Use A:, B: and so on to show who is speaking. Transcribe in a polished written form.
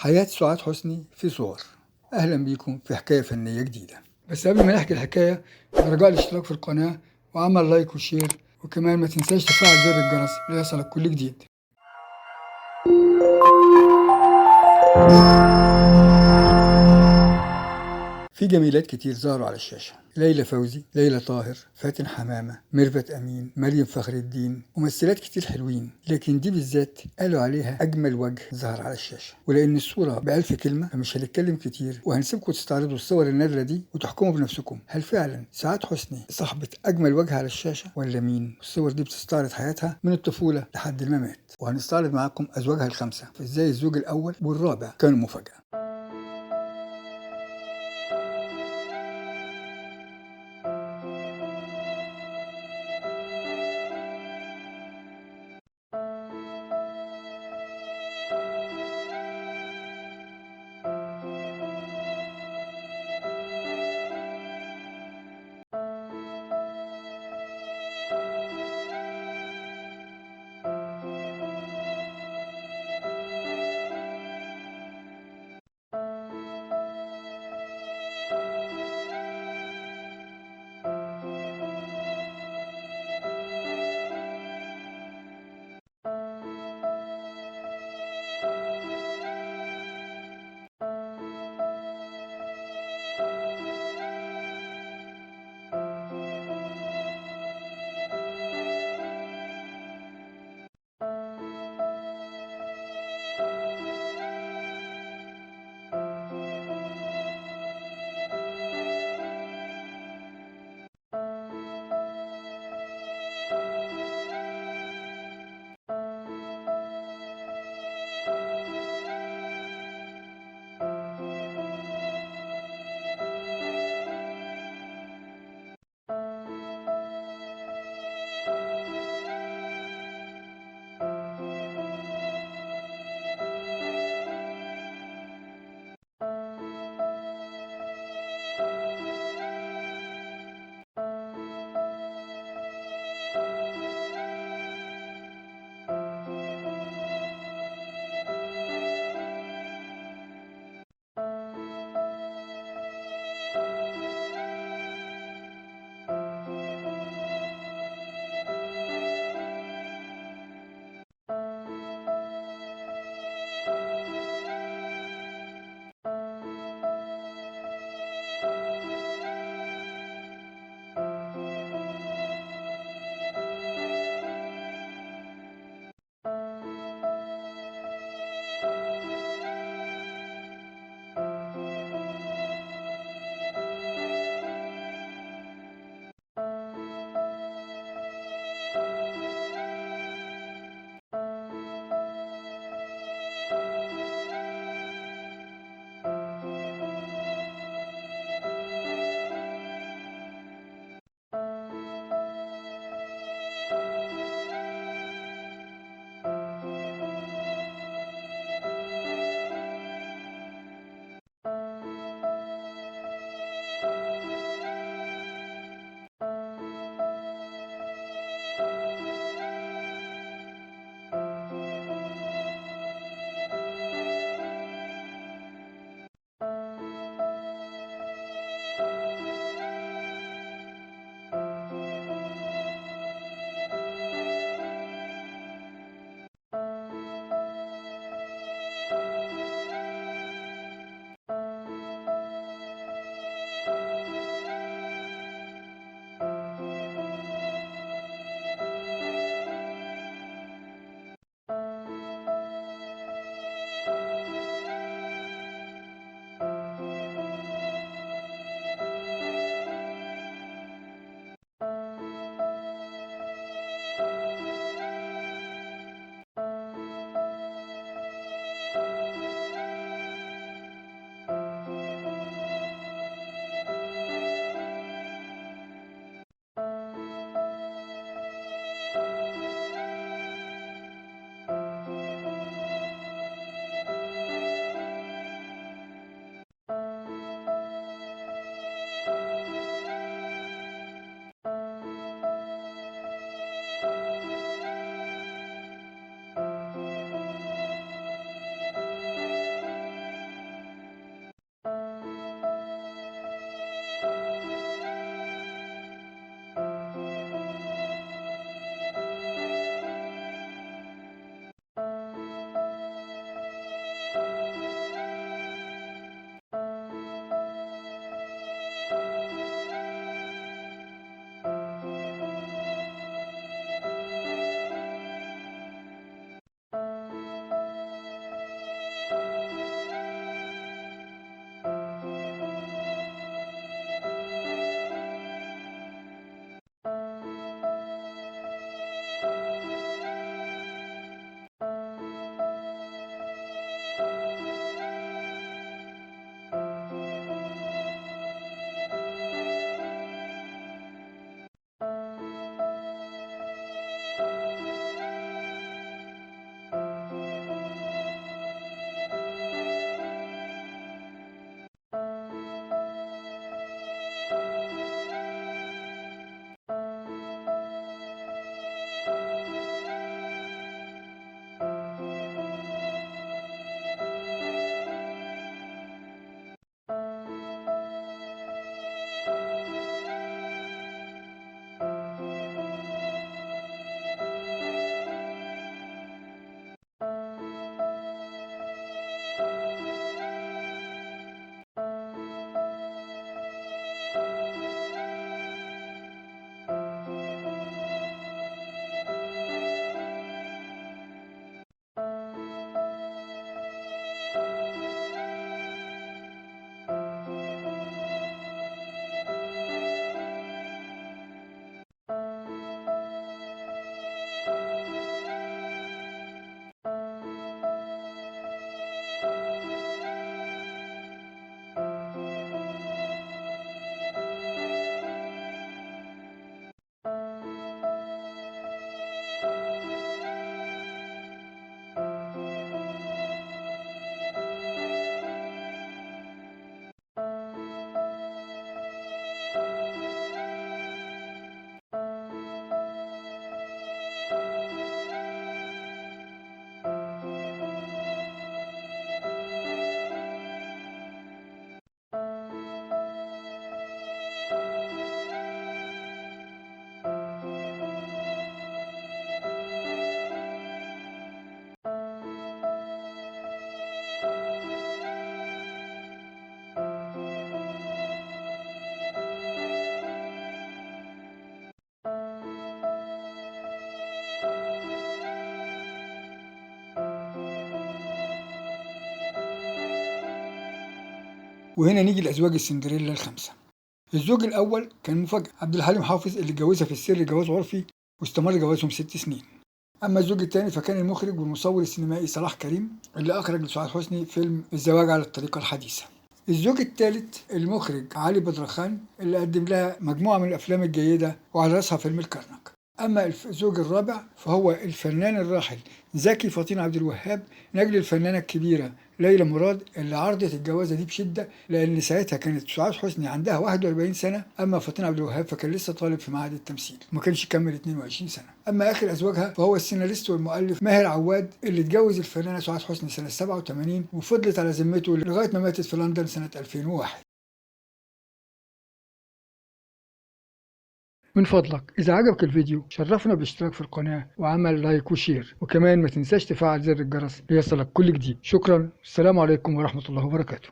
A: حياة سعاد حسني في صور. أهلا بيكم في حكاية فنية جديدة. بس قبل ما نحكي الحكاية رجاء الاشتراك في القناة وعمل لايك وشير، وكمان ما تنساش تفعل زر الجرس ليصلك كل جديد. في جميلات كتير ظهروا على الشاشة: ليلى فوزي، ليلى طاهر، فاتن حمامة، ميرفت أمين، مريم فخر الدين، ممثلات كتير حلوين. لكن دي بالذات قالوا عليها أجمل وجه ظهر على الشاشة. ولأن الصورة ب1000 كلمة فمش هنتكلم كتير، وهنسيبكم تستعرضوا الصور النادرة دي وتحكموا بنفسكم هل فعلا سعاد حسني صاحبة أجمل وجه على الشاشة ولا مين؟ الصور دي بتستعرض حياتها من الطفولة لحد الممات، وهنستعرض معاكم أزواجها ال5، فإزاي الزوج الأول والرابع كانوا مفاجأة. وهنا نيجي لأزواج السندريلا الخمسة. الزوج الأول كان مفاجأة، عبد الحليم حافظ اللي اتجوزها في السر جواز عرفي واستمر جوازهم 6 سنين. أما الزوج الثاني فكان المخرج والمصور السينمائي صلاح كريم اللي أخرج لسعاد حسني فيلم الزواج على الطريقة الحديثة. الزوج الثالث المخرج علي بدرخان اللي قدم لها مجموعة من الأفلام الجيدة وعلى رأسها فيلم الكرنك. أما الزوج الرابع فهو الفنان الراحل زكي فطين عبد الوهاب نجل الفنانة الكبيرة ليلى مراد اللي عرضت الجوازة دي بشدة، لأن ساعتها كانت سعاد حسني عندها 41 سنة، أما فطين عبد الوهاب فكان لسه طالب في معهد التمثيل وما كانش كمل 22 سنة. أما آخر أزواجها فهو السيناريست والمؤلف ماهر عواد اللي اتجوز الفنانة سعاد حسني سنة 87 وفضلت على ذمته لغاية ما ماتت في لندن سنة 2001. من فضلك إذا عجبك الفيديو شرفنا بالاشتراك في القناة وعمل لايك وشير، وكمان ما تنساش تفعل زر الجرس ليصلك كل جديد. شكرا، السلام عليكم ورحمة الله وبركاته.